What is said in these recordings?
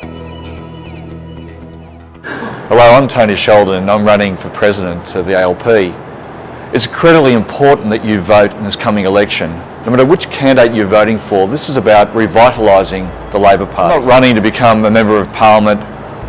Hello, I'm Tony Sheldon and I'm running for President of the ALP. It's incredibly important that you vote in this coming election. No matter which candidate you're voting for, this is about revitalising the Labor Party. I'm not running to become a Member of Parliament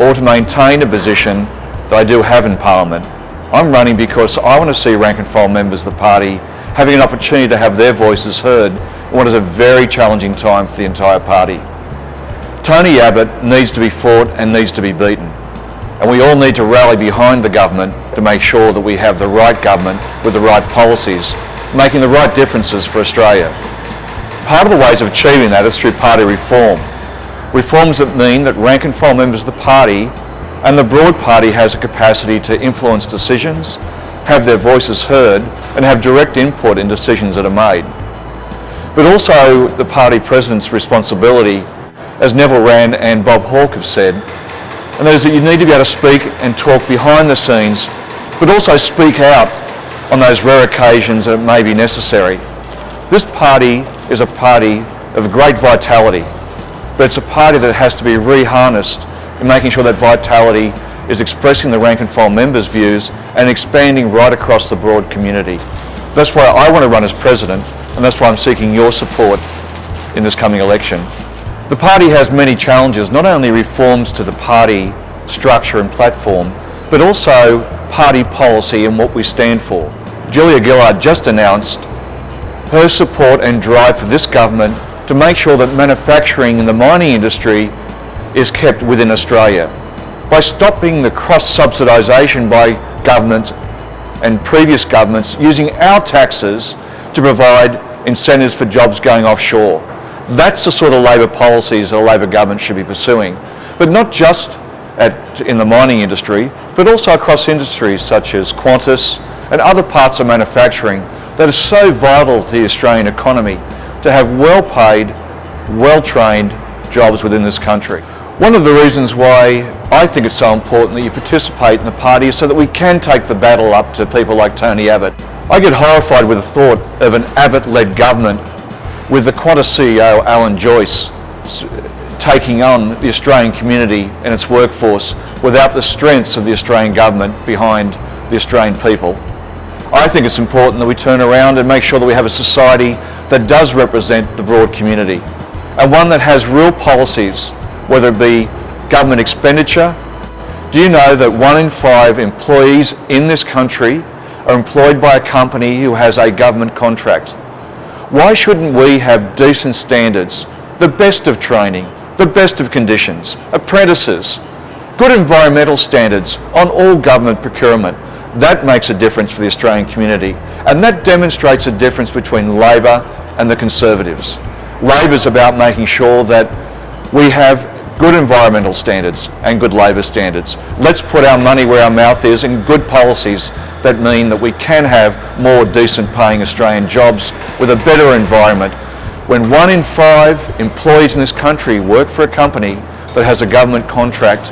or to maintain a position that I do have in Parliament. I'm running because I want to see rank and file members of the party having an opportunity to have their voices heard in what is a very challenging time for the entire party. Tony Abbott needs to be fought and needs to be beaten. And we all need to rally behind the government to make sure that we have the right government with the right policies, making the right differences for Australia. Part of the ways of achieving that is through party reform. Reforms that mean that rank and file members of the party and the broad party has a capacity to influence decisions, have their voices heard, and have direct input in decisions that are made. But also the party president's responsibility, as Neville Wran and Bob Hawke have said, and that is that you need to be able to speak and talk behind the scenes, but also speak out on those rare occasions that may be necessary. This party is a party of great vitality, but it's a party that has to be reharnessed in making sure that vitality is expressing the rank and file members' views and expanding right across the broad community. That's why I want to run as President, and that's why I'm seeking your support in this coming election. The party has many challenges, not only reforms to the party structure and platform, but also party policy and what we stand for. Julia Gillard just announced her support and drive for this government to make sure that manufacturing in the mining industry is kept within Australia. By stopping the cross-subsidisation by government and previous governments using our taxes to provide incentives for jobs going offshore. That's the sort of Labor policies that a Labor government should be pursuing. But not just in the mining industry, but also across industries such as Qantas and other parts of manufacturing that are so vital to the Australian economy to have well-paid, well-trained jobs within this country. One of the reasons why I think it's so important that you participate in the party is so that we can take the battle up to people like Tony Abbott. I get horrified with the thought of an Abbott-led government with the Qantas CEO Alan Joyce taking on the Australian community and its workforce without the strengths of the Australian government behind the Australian people. I think it's important that we turn around and make sure that we have a society that does represent the broad community, and one that has real policies, whether it be government expenditure. Do you know that 1 in 5 employees in this country are employed by a company who has a government contract? Why shouldn't we have decent standards, the best of training, the best of conditions, apprentices, good environmental standards on all government procurement? That makes a difference for the Australian community, and that demonstrates a difference between Labor and the Conservatives. Labor's about making sure that we have good environmental standards and good labour standards. Let's put our money where our mouth is in good policies that mean that we can have more decent paying Australian jobs with a better environment. When 1 in 5 employees in this country work for a company that has a government contract,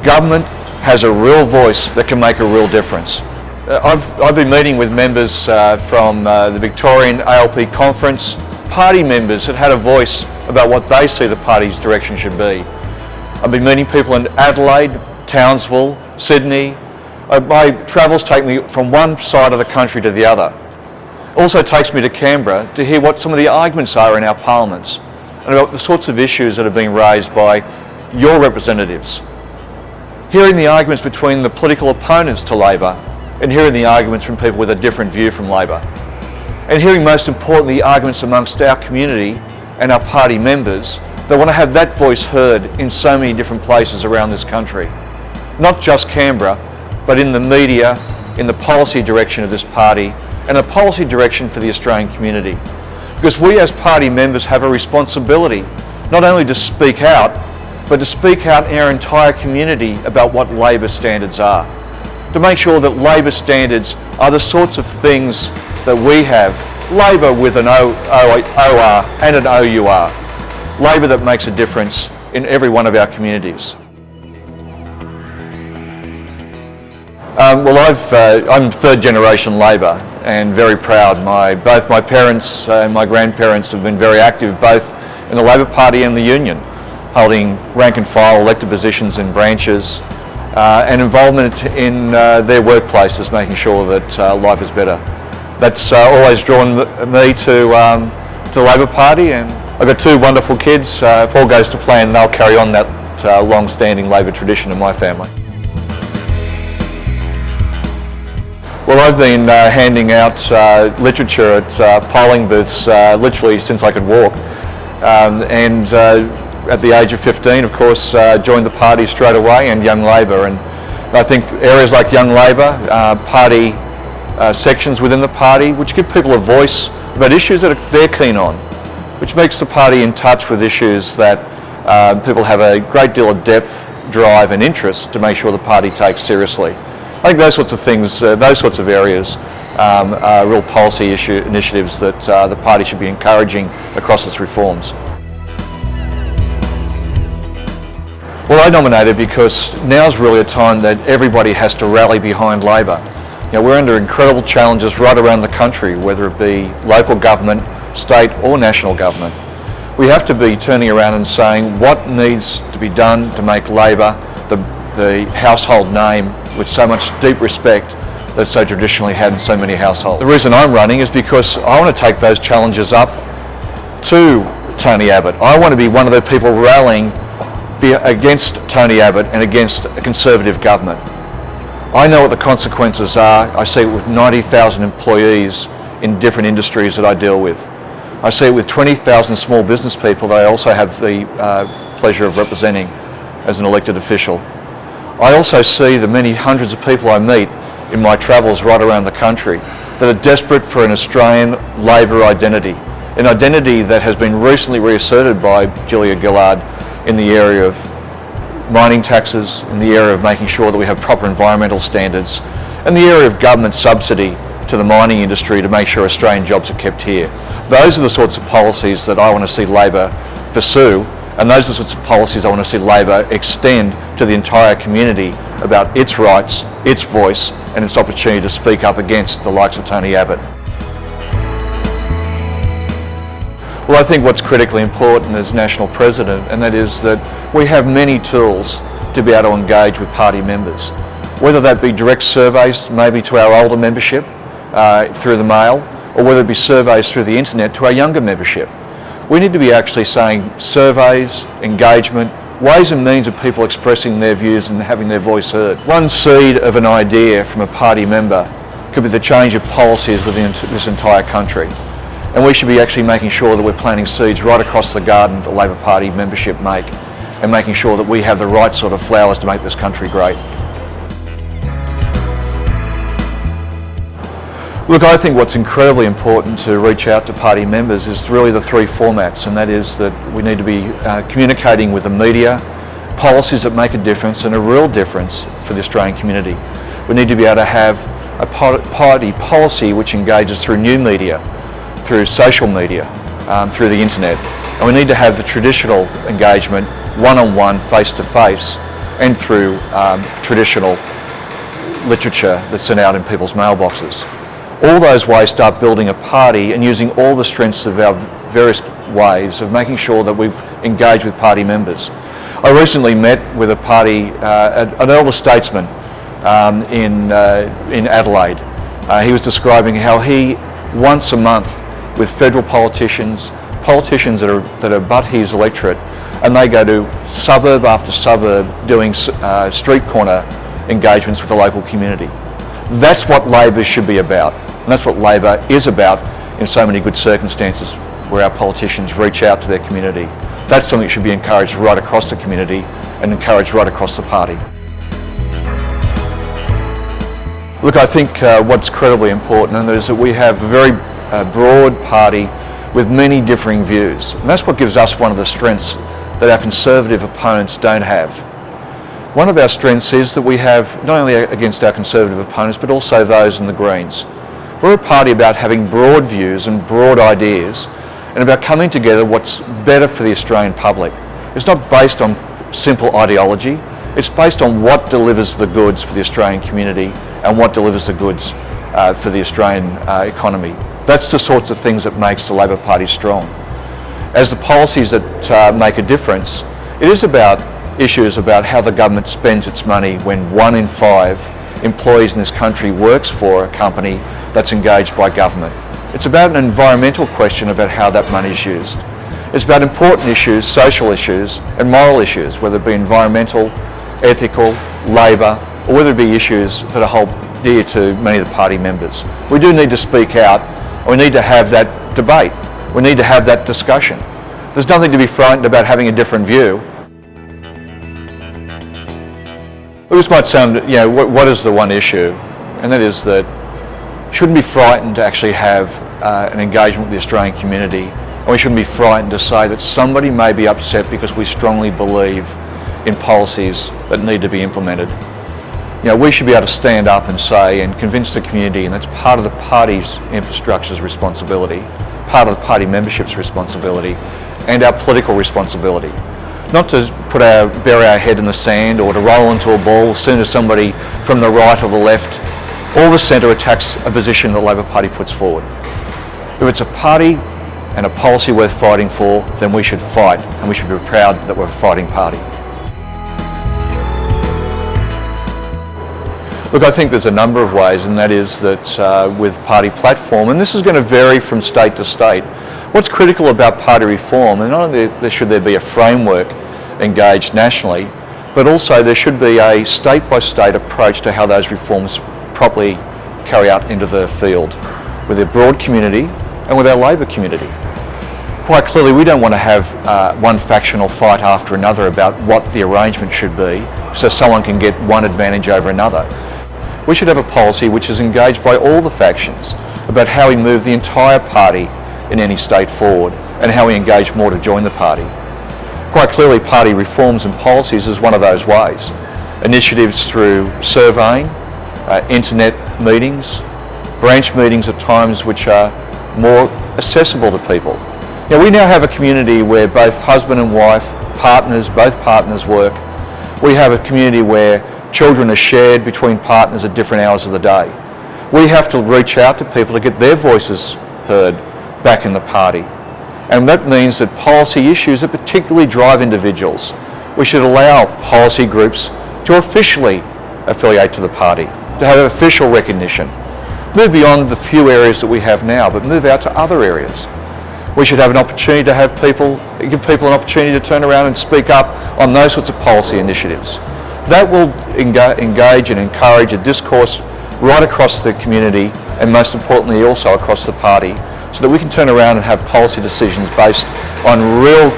government has a real voice that can make a real difference. I've been meeting with members from the Victorian ALP conference, party members that had a voice about what they see the party's direction should be. I've been meeting people in Adelaide, Townsville, Sydney. My travels take me from one side of the country to the other. It also takes me to Canberra to hear what some of the arguments are in our parliaments and about the sorts of issues that are being raised by your representatives. Hearing the arguments between the political opponents to Labor and hearing the arguments from people with a different view from Labor. And hearing, most importantly, the arguments amongst our community and our party members that want to have that voice heard in so many different places around this country. Not just Canberra, but in the media, in the policy direction of this party, and the policy direction for the Australian community. Because we as party members have a responsibility not only to speak out, but to speak out in our entire community about what Labor standards are. To make sure that Labor standards are the sorts of things that we have. Labor with an OR and an OUR. Labor that makes a difference in every one of our communities. I'm third generation Labor and very proud. Both my parents and my grandparents have been very active both in the Labor Party and the Union. holding rank and file elected positions in branches, and involvement in their workplaces, making sure that life is better. That's always drawn me to the Labor Party, and I've got two wonderful kids. If all goes to plan, they'll carry on that long-standing Labor tradition in my family. Well, I've been handing out literature at polling booths literally since I could walk, and at the age of 15, of course, joined the party straight away, and Young Labor. And I think areas like Young Labor, party sections within the party, which give people a voice about issues that they're keen on, which makes the party in touch with issues that people have a great deal of depth, drive and interest to make sure the party takes seriously. I think those sorts of things, those sorts of areas are real policy initiatives that the party should be encouraging across its reforms. Well, I nominated because now's really a time that everybody has to rally behind Labor. You know, we're under incredible challenges right around the country, whether it be local government, state or national government. We have to be turning around and saying what needs to be done to make Labor the household name with so much deep respect that's so traditionally had in so many households. The reason I'm running is because I want to take those challenges up to Tony Abbott. I want to be one of the people rallying against Tony Abbott and against a Conservative government. I know what the consequences are. I see it with 90,000 employees in different industries that I deal with. I see it with 20,000 small business people that I also have the pleasure of representing as an elected official. I also see the many hundreds of people I meet in my travels right around the country that are desperate for an Australian Labor identity, an identity that has been recently reasserted by Julia Gillard in the area of mining taxes, in the area of making sure that we have proper environmental standards, and the area of government subsidy to the mining industry to make sure Australian jobs are kept here. Those are the sorts of policies that I want to see Labor pursue, and those are the sorts of policies I want to see Labor extend to the entire community about its rights, its voice, and its opportunity to speak up against the likes of Tony Abbott. Well, I think what's critically important as National President, and that is that we have many tools to be able to engage with party members, whether that be direct surveys maybe to our older membership through the mail, or whether it be surveys through the internet to our younger membership. We need to be actually saying surveys, engagement, ways and means of people expressing their views and having their voice heard. One seed of an idea from a party member could be the change of policies within this entire country. And we should be actually making sure that we're planting seeds right across the garden the Labor Party membership make, and making sure that we have the right sort of flowers to make this country great. Look, I think what's incredibly important to reach out to party members is really the three formats, and that is that we need to be communicating with the media, policies that make a difference and a real difference for the Australian community. We need to be able to have a party policy which engages through new media, through social media, through the internet. And we need to have the traditional engagement, one-on-one, face-to-face, and through traditional literature that's sent out in people's mailboxes. All those ways start building a party and using all the strengths of our various ways of making sure that we've engaged with party members. I recently met with a party, an elder statesman in Adelaide. He was describing how he, once a month, with federal politicians that are but his electorate, and they go to suburb after suburb doing street corner engagements with the local community. That's what Labor should be about, and that's what Labor is about in so many good circumstances where our politicians reach out to their community. That's something that should be encouraged right across the community and encouraged right across the party. Look, I think what's incredibly important is that we have a very broad party with many differing views, and that's what gives us one of the strengths that our Conservative opponents don't have. One of our strengths is that we have, not only against our Conservative opponents, but also those in the Greens. We're a party about having broad views and broad ideas, and about coming together what's better for the Australian public. It's not based on simple ideology, it's based on what delivers the goods for the Australian community and what delivers the goods for the Australian economy. That's the sorts of things that makes the Labor Party strong. As the policies that make a difference, It is about issues about how the government spends its money when 1 in 5 employees in this country works for a company that's engaged by government. It's about an environmental question about how that money is used. It's about important issues, social issues and moral issues, whether it be environmental, ethical, labour, or whether it be issues that are hold dear to many of the party members. We do need to speak out, and we need to have that debate. We need to have that discussion. There's nothing to be frightened about having a different view. This might sound, what is the one issue? And that is that we shouldn't be frightened to actually have an engagement with the Australian community, and we shouldn't be frightened to say that somebody may be upset because we strongly believe in policies that need to be implemented. We should be able to stand up and say and convince the community, and that's part of the party's infrastructure's responsibility, part of the party membership's responsibility, and our political responsibility. Not to bury our head in the sand or to roll into a ball as soon as somebody from the right or the left or the centre attacks a position the Labor Party puts forward. If it's a party and a policy worth fighting for, then we should fight, and we should be proud that we're a fighting party. Look, I think there's a number of ways, and that is that with party platform, and this is going to vary from state to state. What's critical about party reform, and not only should there be a framework engaged nationally, but also there should be a state-by-state approach to how those reforms properly carry out into the field, with a broad community and with our Labor community. Quite clearly, we don't want to have one factional fight after another about what the arrangement should be, so someone can get one advantage over another. We should have a policy which is engaged by all the factions about how we move the entire party in any state forward and how we engage more to join the party. Quite clearly, party reforms and policies is one of those ways. Initiatives through surveying, internet meetings, branch meetings at times which are more accessible to people. We now have a community where both husband and wife, both partners work. We have a community where children are shared between partners at different hours of the day. We have to reach out to people to get their voices heard back in the party. And that means that policy issues that particularly drive individuals, we should allow policy groups to officially affiliate to the party, to have official recognition. Move beyond the few areas that we have now, but move out to other areas. We should have an opportunity to give people an opportunity to turn around and speak up on those sorts of policy initiatives. That will engage and encourage a discourse right across the community, and most importantly also across the party, so that we can turn around and have policy decisions based on real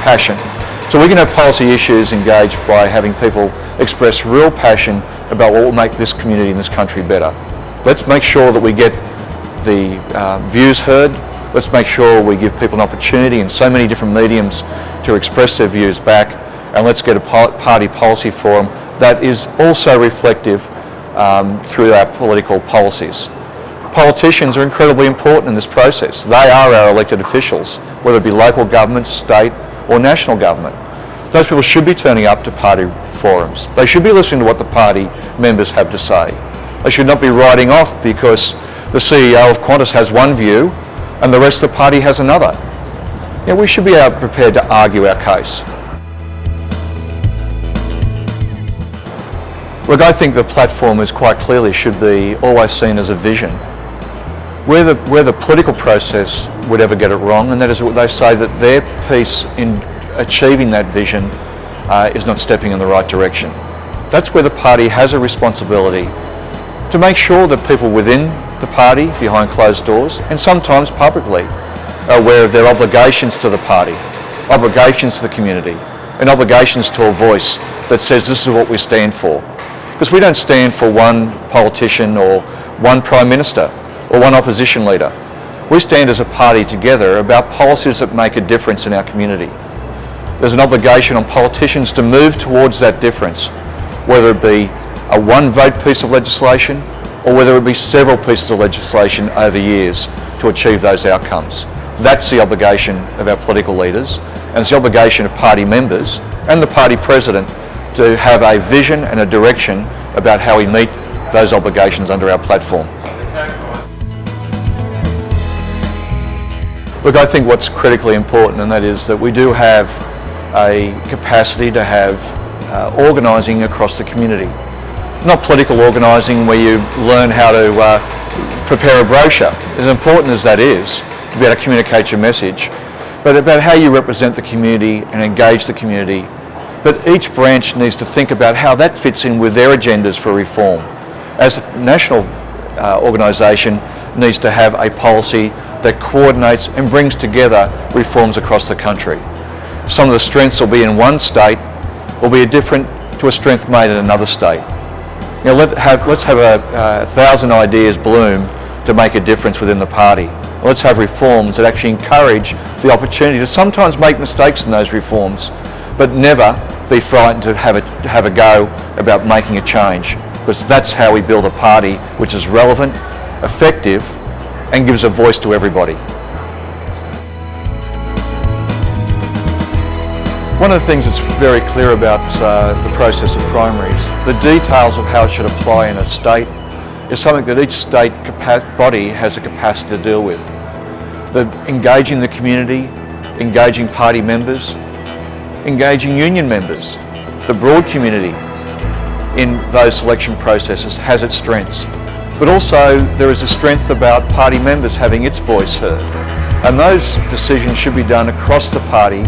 passion. So we can have policy issues engaged by having people express real passion about what will make this community and this country better. Let's make sure that we get the views heard. Let's make sure we give people an opportunity in so many different mediums to express their views back, and let's get a party policy forum that is also reflective through our political policies. Politicians are incredibly important in this process. They are our elected officials, whether it be local government, state or national government. Those people should be turning up to party forums. They should be listening to what the party members have to say. They should not be writing off because the CEO of Qantas has one view and the rest of the party has another. We should be prepared to argue our case. Look, I think the platform is quite clearly should be always seen as a vision. Where the political process would ever get it wrong, and that is what they say that their piece in achieving that vision is not stepping in the right direction. That's where the party has a responsibility to make sure that people within the party, behind closed doors, and sometimes publicly, are aware of their obligations to the party, obligations to the community, and obligations to a voice that says this is what we stand for. Because we don't stand for one politician or one Prime Minister or one opposition leader. We stand as a party together about policies that make a difference in our community. There's an obligation on politicians to move towards that difference, whether it be a one vote piece of legislation or whether it be several pieces of legislation over years to achieve those outcomes. That's the obligation of our political leaders, and it's the obligation of party members and the party president to have a vision and a direction about how we meet those obligations under our platform. Look, I think what's critically important, and that is that we do have a capacity to have organising across the community. Not political organising where you learn how to prepare a brochure, as important as that is, to be able to communicate your message, but about how you represent the community and engage the community. But each branch needs to think about how that fits in with their agendas for reform. As a national organisation needs to have a policy that coordinates and brings together reforms across the country. Some of the strengths will be in one state will be different to a strength made in another state. You know, let's have 1,000 ideas bloom to make a difference within the party. Let's have reforms that actually encourage the opportunity to sometimes make mistakes in those reforms, but never be frightened to have a go about making a change, because that's how we build a party which is relevant, effective, and gives a voice to everybody. One of the things that's very clear about the process of primaries, the details of how it should apply in a state is something that each state body has a capacity to deal with. Engaging the community, engaging party members, engaging union members, the broad community in those selection processes has its strengths. But also there is a strength about party members having its voice heard. And those decisions should be done across the party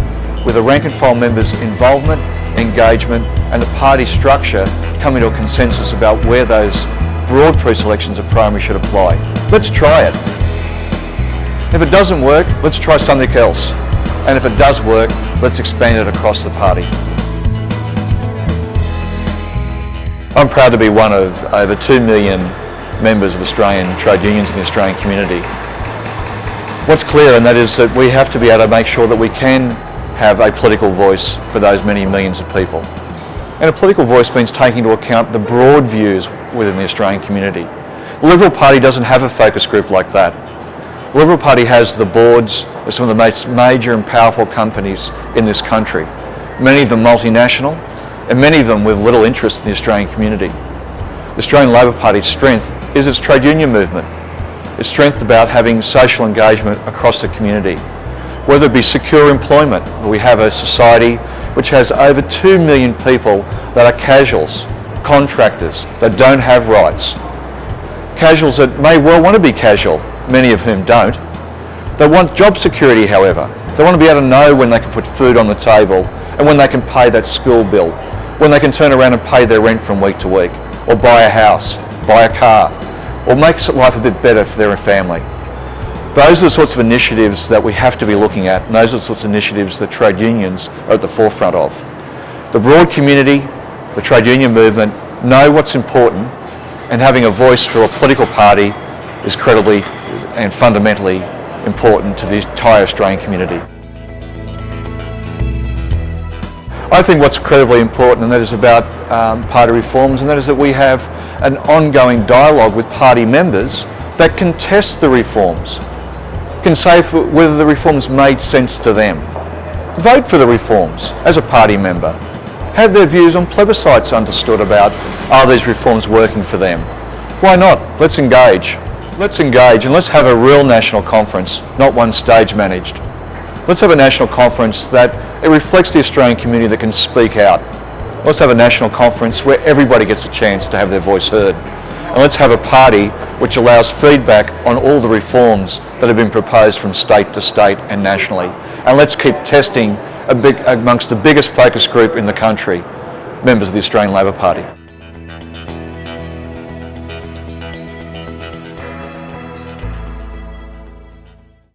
with the rank and file members' involvement, engagement, and the party structure coming to a consensus about where those broad pre-selections of primary should apply. Let's try it. If it doesn't work, let's try something else. And if it does work, let's expand it across the party. I'm proud to be one of over 2 million members of Australian trade unions in the Australian community. What's clear, and that is that we have to be able to make sure that we can have a political voice for those many millions of people. And a political voice means taking into account the broad views within the Australian community. The Liberal Party doesn't have a focus group like that. The Liberal Party has the boards of some of the most major and powerful companies in this country, many of them multinational, and many of them with little interest in the Australian community. The Australian Labor Party's strength is its trade union movement. Its strength about having social engagement across the community. Whether it be secure employment, we have a society which has over 2 million people that are casuals, contractors, that don't have rights. Casuals that may well want to be casual, many of whom don't. They want job security, however. They want to be able to know when they can put food on the table and when they can pay that school bill, when they can turn around and pay their rent from week to week, or buy a house, buy a car, or make life a bit better for their family. Those are the sorts of initiatives that we have to be looking at, and those are the sorts of initiatives that trade unions are at the forefront of. The broad community, the trade union movement, know what's important, and having a voice for a political party is credibly and fundamentally important to the entire Australian community. I think what's incredibly important, and that is about party reforms, and that is that we have an ongoing dialogue with party members that can test the reforms, can say whether the reforms made sense to them. Vote for the reforms as a party member. Have their views on plebiscites understood about, are these reforms working for them? Why not? Let's engage. Let's engage and let's have a real national conference, not one stage managed. Let's have a national conference that it reflects the Australian community that can speak out. Let's have a national conference where everybody gets a chance to have their voice heard. And let's have a party which allows feedback on all the reforms that have been proposed from state to state and nationally. And let's keep testing amongst the biggest focus group in the country, members of the Australian Labor Party.